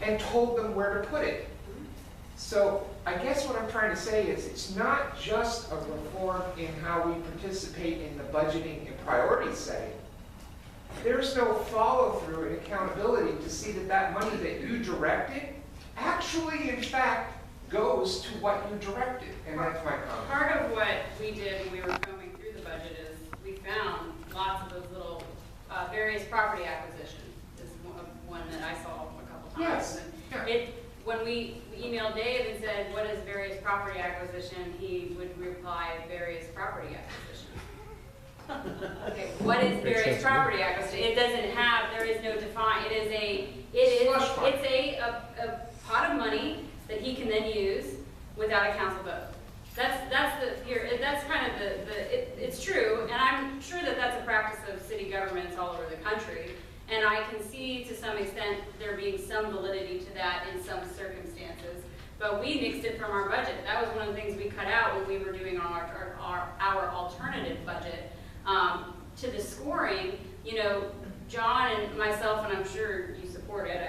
and told them where to put it. So I guess what I'm trying to say is it's not just a reform in how we participate in the budgeting and priority setting. There's no follow-through and accountability to see that that money that you directed actually, in fact, goes to what you directed. And that's my comment. Part of what we did when we were combing through the budget is we found lots of those little various property acquisitions. This is one that I saw a couple times. Yes. And when we emailed Dave and said, what is various property acquisition, he would reply, various property acquisition. Okay, what is various property acquisition? It doesn't have, there is no define, it's a pot of money that he can then use without a council vote. That's kind of it's true, and I'm sure that that's a practice of city governments all over the country. And I can see to some extent there being some validity to that in some circumstances. But we nixed it from our budget. That was one of the things we cut out when we were doing our alternative budget. To the scoring, you know, John and myself, and I'm sure you support it,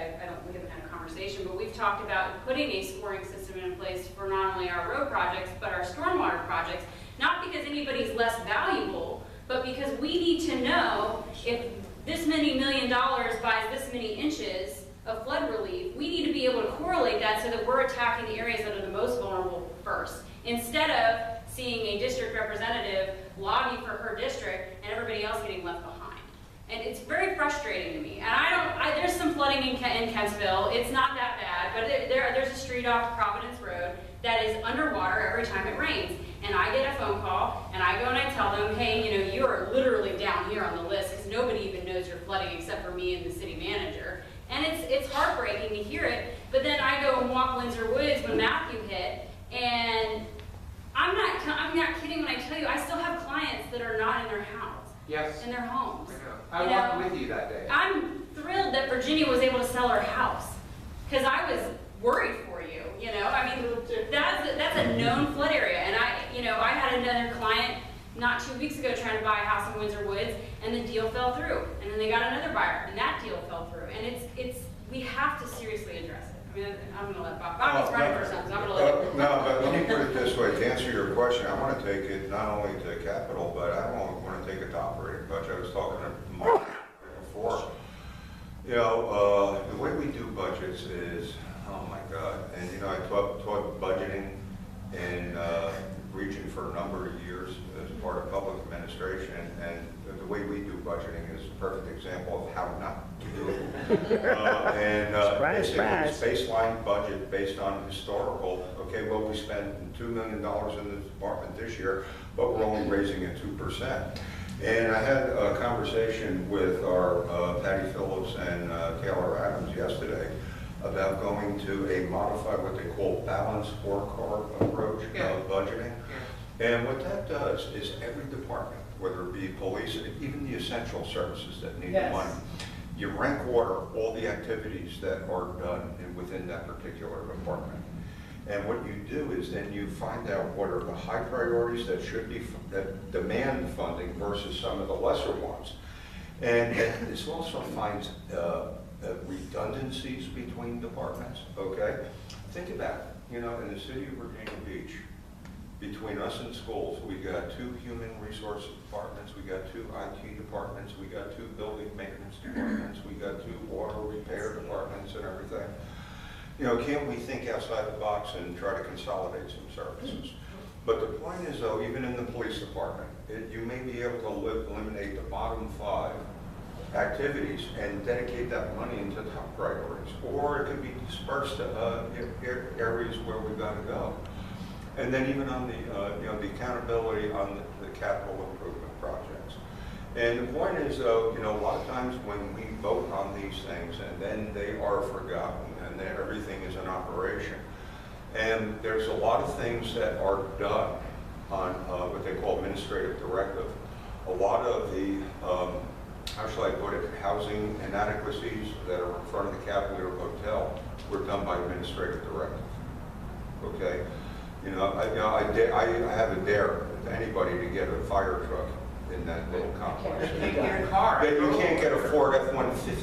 we haven't had a conversation, but we've talked about putting a scoring system in place for not only our road projects, but our stormwater projects, not because anybody's less valuable, but because we need to know if this many $1 million buys this many inches of flood relief, we need to be able to correlate that so that we're attacking the areas that are the most vulnerable first, instead of seeing a district representative lobby for her district and everybody else getting left behind. And it's very frustrating to me. And there's some flooding in Kentsville. It's not that bad, but there's a street off Providence Road that is underwater every time it rains. And I get a phone call, and I go and I tell them, hey, you know, you are literally down here on the list because nobody even knows you're flooding except for me and the city manager. And it's heartbreaking to hear it. But then I go and walk Windsor Woods when Matthew hit, and I'm not kidding when I tell you, I still have clients that are not in their house. Yes. In their homes. I know. I walked with you that day. I'm thrilled that Virginia was able to sell her house because I was worried for you. You know, I mean, that's a known flood area, and I had another client not 2 weeks ago trying to buy a house in Windsor Woods, and the deal fell through, and then they got another buyer, and that deal fell through, and we have to seriously address it. I mean, I'm going to let Bobby's running for something, so I'm going to let him. No, but let me put it this way, to answer your question, I want to take it not only to capital, but I want to take it to operating budget. I was talking to Mark before. You know, the way we do budgets is, oh my God, and you know, I taught budgeting in region for a number of years as part of public administration, and the way we do budgeting is a perfect example of how not to do it. It's baseline budget based on historical. Okay, well, we spent $2 million in the department this year, but we're only raising it 2%. And I had a conversation with our Patty Phillips and Taylor Adams yesterday about going to a modified, what they call balanced scorecard approach of budgeting. And what that does is every department, whether it be police, even the essential services that need the money, you rank order all the activities that are done within that particular department. And what you do is then you find out what are the high priorities that that demand funding versus some of the lesser ones. And this also finds redundancies between departments, okay? Think about it, you know, in the city of Virginia Beach, between us and schools, we got 2 human resources departments, we got 2 IT departments, we got 2 building maintenance departments, we got 2 water repair departments and everything. You know, can't we think outside the box and try to consolidate some services? But the point is, though, even in the police department, you may be able to eliminate the bottom 5 activities and dedicate that money into top priorities, or it could be dispersed to areas where we've got to go. And then even on the the accountability on the capital improvement projects. And the point is, though, you know, a lot of times when we vote on these things and then they are forgotten and then everything is in operation, and there's a lot of things that are done on what they call administrative directive. A lot of the how shall I put it, housing inadequacies that are in front of the Cavalier Hotel were done by administrative directive. Okay, you know, I have a dare to anybody to get a fire truck in that little complex. You can't get a car. You can't get a Ford F-150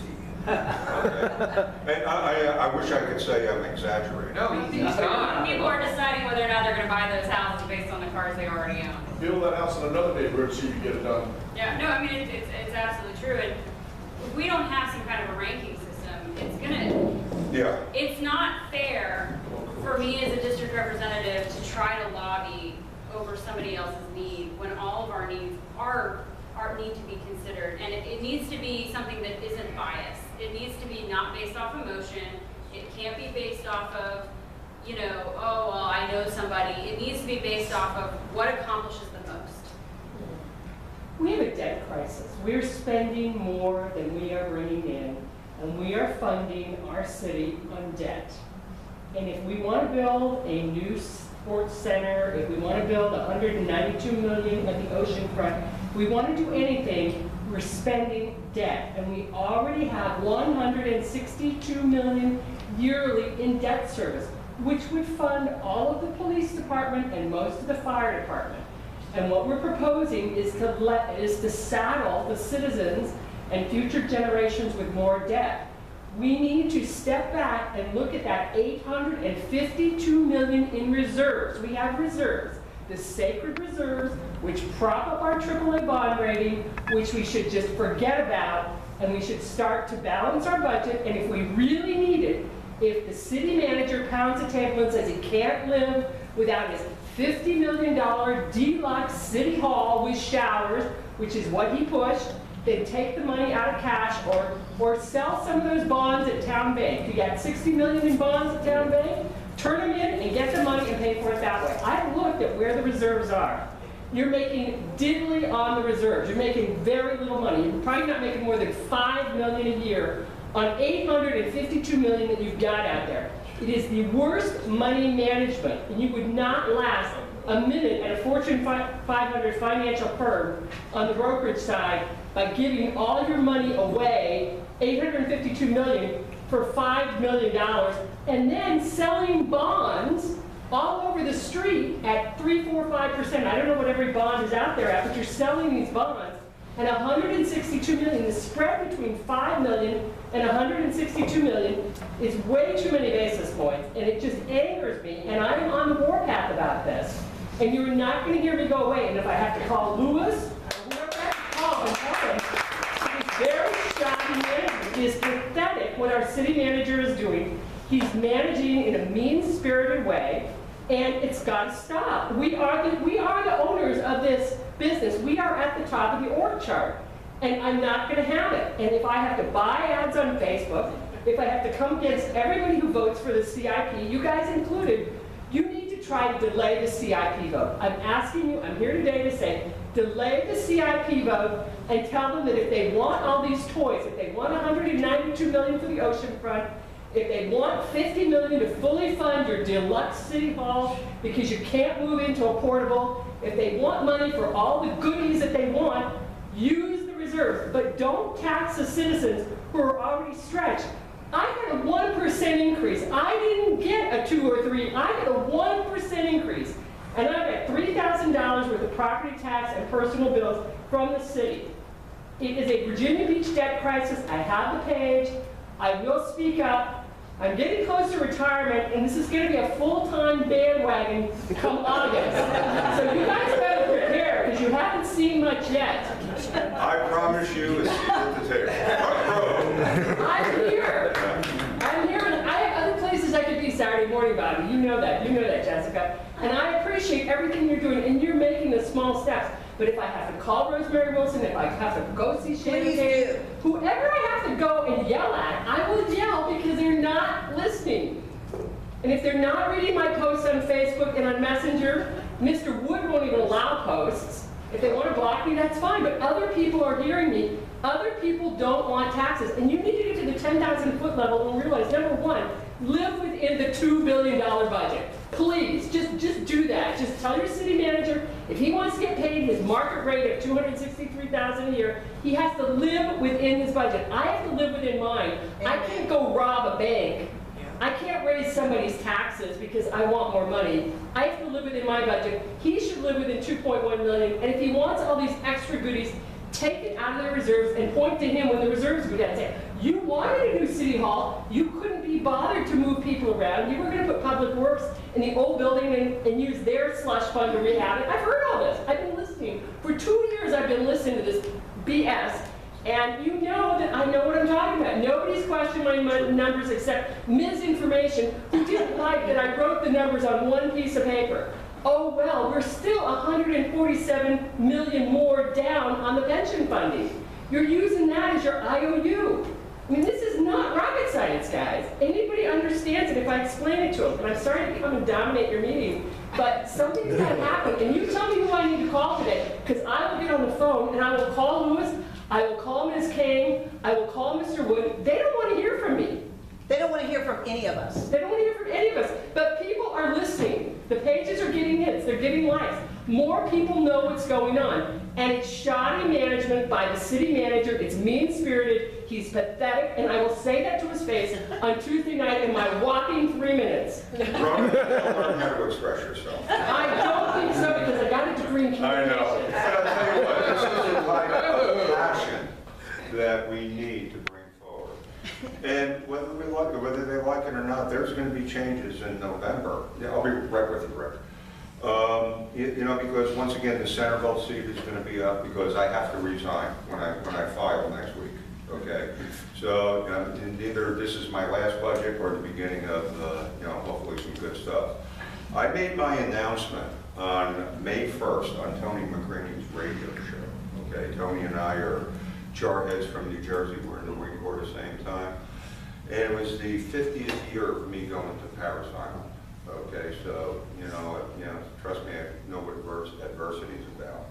And I wish I could say I'm exaggerating. No, he's not. People are deciding whether or not they're gonna buy those houses based on the cars they already own. Build that house in another neighborhood so you can get it done. Yeah, no, I mean, it's absolutely true, and if we don't have some kind of a ranking system, Yeah. it's not fair for me as a district representative to try to lobby over somebody else's need when all of our needs need to be considered, and it needs to be something that isn't biased. It needs to be not based off emotion. It can't be based off of, you know, oh, well, I know somebody. It needs to be based off of what accomplishes the most. We have a debt crisis. We're spending more than we are bringing in, and we are funding our city on debt. And if we want to build a new sports center, if we want to build $192 million at the ocean front, if we want to do anything, we're spending debt. And we already have $162 million yearly in debt service, which would fund all of the police department and most of the fire department. And what we're proposing is to saddle the citizens and future generations with more debt. We need to step back and look at that $852 million in reserves. We have reserves, the sacred reserves, which prop up our AAA bond rating, which we should just forget about, and we should start to balance our budget. And if we really need it, if the city manager pounds the table and says he can't live without his $50 million deluxe city hall with showers, which is what he pushed, then take the money out of cash or sell some of those bonds at Town Bank. You got $60 million in bonds at Town Bank, turn them in and get the money and pay for it that way. I looked at where the reserves are. You're making diddly on the reserves. You're making very little money. You're probably not making more than $5 million a year on $852 million that you've got out there. It is the worst money management, and you would not last a minute at a Fortune 500 financial firm on the brokerage side by giving all your money away, $852 million for $5 million, and then selling bonds all over the street at 3, 4, 5%. I don't know what every bond is out there at, but you're selling these bonds. And $162 million, the spread between $5 million and $162 million is way too many basis points, and it just angers me, and I'm on the warpath about this. And you're not going to hear me go away, and if I have to call Lewis, or whoever I have to call and tell him, it's very shocking management. It is pathetic what our city manager is doing. He's managing in a mean-spirited way, and it's got to stop. We are the owners of this business. We are at the top of the org chart, and I'm not going to have it. And if I have to buy ads on Facebook, if I have to come against everybody who votes for the CIP, you guys included, you need to try to delay the CIP vote. I'm asking you, I'm here today to say, delay the CIP vote and tell them that if they want all these toys, if they want $192 million for the oceanfront, if they want $50 million to fully fund your deluxe city hall because you can't move into a portable, if they want money for all the goodies that they want, use the reserves. But don't tax the citizens who are already stretched. I had a 1% increase. I didn't get a 2 or 3. I had a 1% increase. And I got $3,000 worth of property tax and personal bills from the city. It is a Virginia Beach debt crisis. I have the page. I will speak up. I'm getting close to retirement, and this is going to be a full-time bandwagon come August. So you guys better prepare, because you haven't seen much yet. I promise you a seat at the table. Front row. I'm here. I'm here, and I have other places I could be Saturday morning, Bobby. You know that. You know that, Jessica. And I appreciate everything you're doing, and you're making the small steps. But if I have to call Rosemary Wilson, if I have to go see Shannon, whoever I have to go and yell at, I will yell because they're not listening. And if they're not reading my posts on Facebook and on Messenger, Mr. Wood won't even allow posts. If they want to block me, that's fine. But other people are hearing me. Other people don't want taxes. And you need to get to the 10,000 foot level and realize, number one, live within the $2 billion budget. Please, just do that. Just tell your city manager, if he wants to get paid his market rate of $263,000 a year, he has to live within his budget. I have to live within mine. I can't go rob a bank. I can't raise somebody's taxes because I want more money. I have to live within my budget. He should live within $2.1 million. And if he wants all these extra goodies, take it out of the reserves and point to him when the reserves go down and say, You wanted a new city hall. You couldn't be bothered to move people around. You were going to put public works in the old building and use their slush fund to rehab it. I've heard all this. I've been listening. For 2 years I've been listening to this BS. And you know that I know what I'm talking about. Nobody's questioning my numbers except misinformation who didn't like that I wrote the numbers on one piece of paper. Oh well, we're still 147 million more down on the pension funding. You're using that as your IOU. I mean, this is not rocket science, guys. Anybody understands it if I explain it to them. And I'm sorry to come and dominate your meeting, but something's got to happen. And you tell me who I need to call today, because I will get on the phone and I will call Lewis, I will call Ms. Kane, I will call Mr. Wood. They don't want to hear from me. They don't want to hear from any of us. They don't want to hear from any of us. But people are listening. The pages are getting hits. They're getting likes. More people know what's going on. And it's shoddy management by the city manager. It's mean-spirited. He's pathetic. And I will say that to his face on Tuesday night in my whopping 3 minutes. Robert, you don't learn how to express yourself. I don't think so because I got a degree in I communication. know. But I'll tell you what, this is the type of passion that we need to bring forward. And whether we like it, whether they like it or not, there's going to be changes in November. Yeah, I'll be right with you, Rick. You know, because once again, the Centerville seat is going to be up because I have to resign when I file next week. Okay, so either this is my last budget or the beginning of you know, hopefully some good stuff. I made my announcement on May 1st on Tony McCready's radio show. Okay, Tony and I are jarheads from New Jersey. We're in the Marine Corps at the same time. And it was the 50th year of me going to Paris Island. Okay, so, you know, trust me, I know what adversity is about.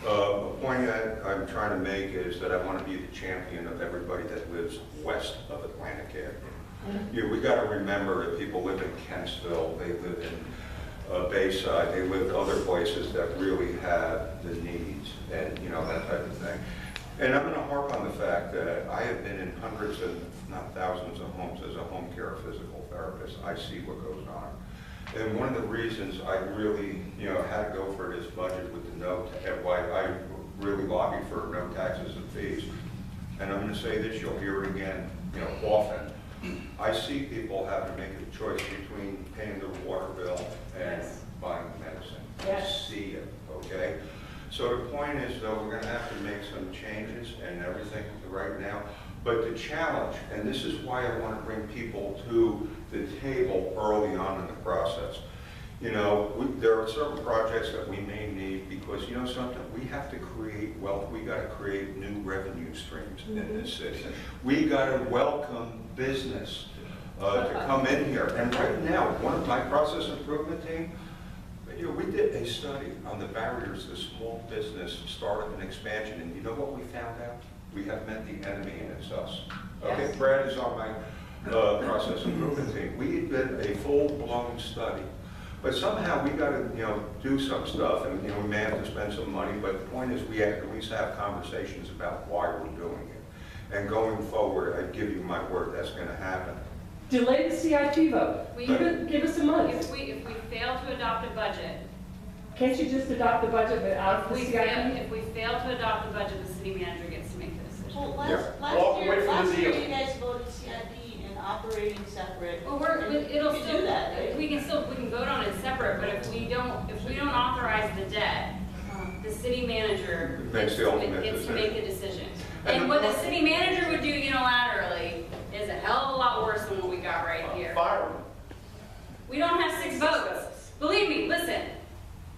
A point that I'm trying to make is that I want to be the champion of everybody that lives west of Atlantic Avenue. You know, we got to remember that people live in Kentsville, they live in Bayside, they live other places that really have the needs and, you know, that type of thing. And I'm going to harp on the fact that I have been in hundreds and not thousands of homes as a home care physical therapist. I see what goes on. And one of the reasons I really, you know, had to go for this budget with the no, why I really lobbied for no taxes and fees. And I'm going to say this, you'll hear it again, you know, often. I see people having to make a choice between paying their water bill and buying medicine. Yes. I see it, okay? So the point is, though, we're going to have to make some changes and everything right now. But the challenge, and this is why I want to bring people to the table early on in the process. You know, there are certain projects that we may need because, you know something, we have to create wealth. We got to create new revenue streams in this city. We got to welcome business to come in here. And right now, one of my process improvement team, you know, we did a study on the barriers to small business startup and expansion, and you know what we found out? We have met the enemy, and it's us. Okay, Yes. Brad is on my process improvement team. We did a full-blown study, but somehow we got to, you know, do some stuff, and you know, we may have to spend some money. But the point is, we have to at least have conversations about why we're doing it. And going forward, I give you my word, that's going to happen. Delay the CIP vote. Give us a month. If we fail to adopt a budget, Can't you just adopt the budget without the CIP? if we fail to adopt the budget, the city manager gets to make the decision. Well, Yeah. Walk away from the last year deal. you guys voted CIP and operating separate. Well, And it'll you still, do that, right? we can vote on it separate, but if we don't authorize the debt, the city manager Makes the ultimate gets to decision. make the decision. And And what the city manager would do unilaterally is a hell of a lot worse than what we got right here. Fire them. We don't have 6 votes. Believe me, listen,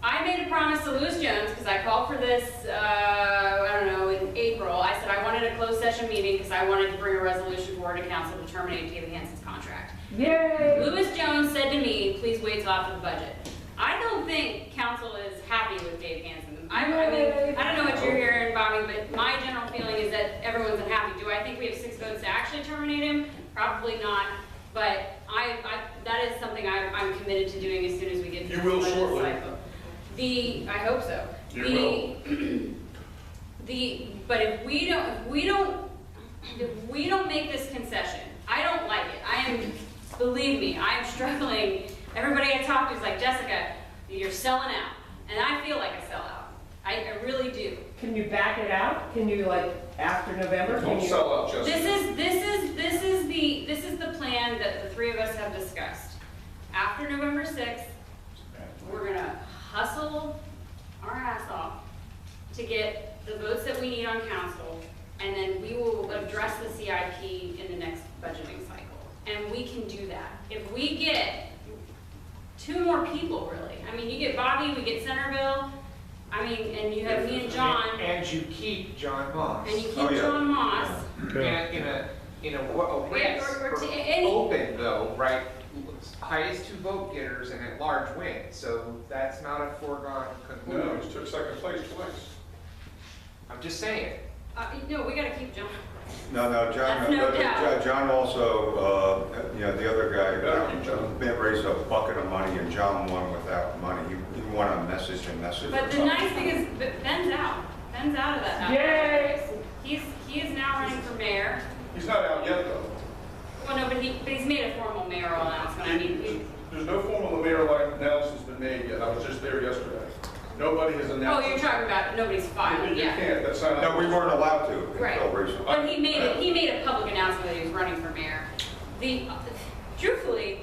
I made a promise to Lewis Jones, because I called for this, I don't know, in April. I said I wanted a closed session meeting because I wanted to bring a resolution forward to council to terminate David Hansen's contract. Yay! Lewis Jones said to me, please wait till after the budget. I don't think council is happy with Dave Hansen. I mean, I don't know what you're hearing, Bobby, but my general feeling is that everyone's unhappy. Do I think we have 6 votes to actually terminate him? Probably not. But that is something I'm committed to doing as soon as we get to You the will budget shortly. cycle. I hope so. You But if we don't make this concession, I don't like it. Believe me, I am struggling. Everybody I talk to is like, Jessica, you're selling out. And I feel like a sellout. I really do. Can you back it out? Can you, like, after November? Can Don't you? sell out, Jessica. This is the plan that the three of us have discussed. After November 6th, we're gonna hustle our ass off to get the votes that we need on council, and then we will address the CIP in the next budgeting cycle. And we can do that. If we get 2 more people, really. I mean, you get Bobby, we get Centerville, I mean, and you have me and John, And you keep John Moss. and you Oh, keep yeah. John Moss. In a race, or for any- open though, right? Highest 2 vote getters and at large win, so that's not a foregone No, conclusion. he took second place twice. I'm just saying. No, we gotta keep John. No, John, That's no doubt. John also, the other Better guy, keep John. raised a bucket of money and John won without money. He won a message. But the nice thing is, that Ben's out. Ben's out of that. Yay! He is now running for mayor. He's not out yet, though. Well, no, but he's made a formal mayoral announcement. I mean, There's no formal mayoral announcement been made yet. I was just there yesterday. Nobody has oh, announced. you're talking about nobody's filed, You yeah. can't, that's not. No, we weren't allowed to Right. until recently. But he made a public announcement that he was running for mayor. Truthfully,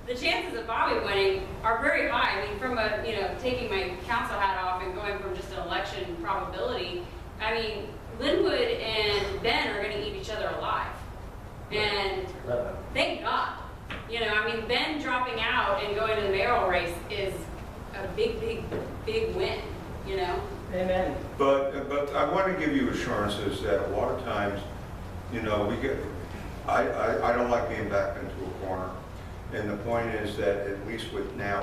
the chances of Bobby winning are very high. I mean, from taking my council hat off and going from just an election probability, I mean, Linwood and Ben are gonna eat each other alive. And thank God. I mean, Ben dropping out and going to the mayoral race is a big win, Amen. But I want to give you assurances that a lot of times, we get, I don't like being backed into a corner. And the point is that at least with now,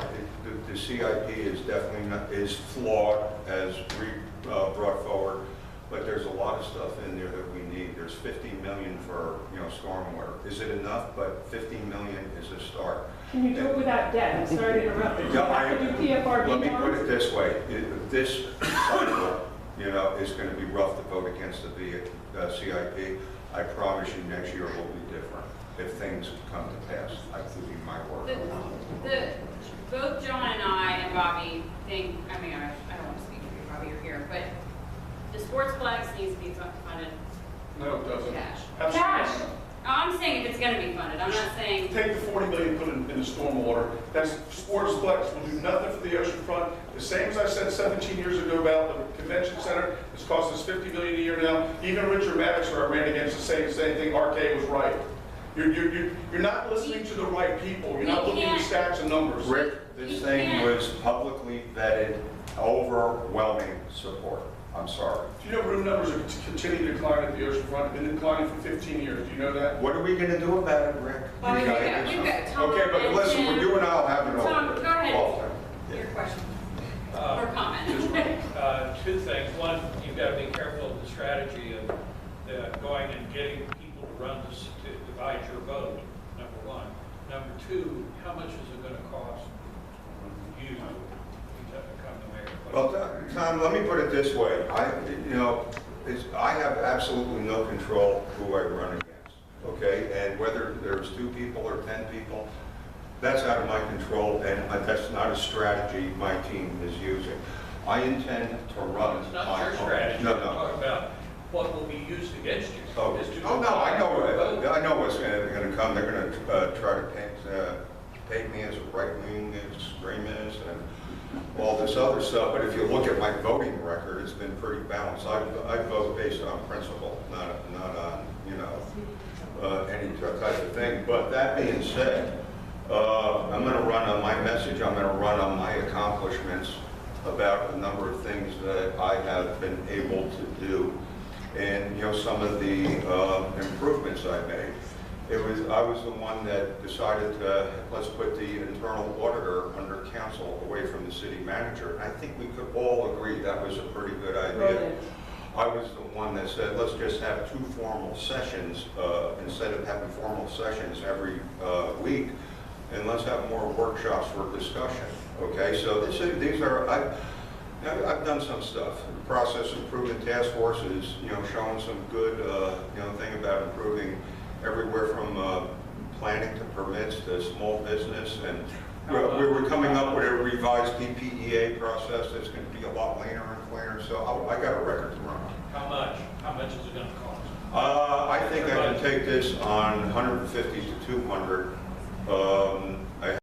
the CIP is definitely not, is flawed as we brought forward, but there's a lot of stuff in there that we need. There's 50 million for, stormwater. Is it enough? But 50 million is a start. Can you do it without debt? I'm sorry to interrupt. You have to do PFRB Let me put bonds? it this way, this cycle, is going to be rough to vote against the CIP. I promise you next year will be different if things come to pass. I give you my word. Both John and I and Bobby think, I mean, I don't want to speak for you, Bobby, you're here, but the sportsplex needs to be funded No, it doesn't. cash. Absolutely Cash. not. I'm saying if it's gonna be funded, I'm not saying, Take the 40 million, put it in the stormwater. That's sportsplex will do nothing for the ocean front. The same as I said 17 years ago about the convention center. It's cost us 50 million a year now. Even Richard Maddox, who I ran against, the same thing. RK was right. You're not listening to the right people. You're not looking at stats and numbers. Rick, this thing was publicly vetted, overwhelming support. I'm sorry. Do you know room numbers are continuing to decline at the ocean front? Been declining for 15 years. Do you know that? What are we going to do about it, Rick? Well, We we've gotta got- do we've got something. Tom Okay, but and listen, Jim. you and I'll have an Tom, go ahead. open. your question Uh, or comment. Two things. One, you've got to be careful of the strategy of going and getting people to run to divide your vote, number one. Number two, how much is it going to cost you to become the mayor? Well, Tom, let me put it this way. I have absolutely no control who I run against, okay? And whether there's 2 people or 10 people, that's out of my control, and that's not a strategy my team is using. I intend to run It's not my your own- strategy. No, We're no. talking about what will be used against you. Oh, Is to no, I vote. know what's going to come. They're going to try to paint me as a right-wing extremist and all this other stuff, but if you look at my voting record, it's been pretty balanced. I vote based on principle, not on, any type of thing. But that being said, I'm going to run on my message, I'm going to run on my accomplishments about a number of things that I have been able to do. And, some of the improvements I made. I was the one that decided to, let's put the internal auditor under council away from the city manager. And I think we could all agree that was a pretty good idea. Brilliant. I was the one that said, let's just have 2 formal sessions, instead of having formal sessions every week, and let's have more workshops for discussion, okay? So these are, I've done some stuff. The process improvement task force is, showing some good, thing about improving everywhere from planning to permits to small business and We were coming up with a revised VBTA process that's going to be a lot leaner and cleaner, so I got a record to run. How much? How much is it gonna cost? I think I can take this on 150 to 200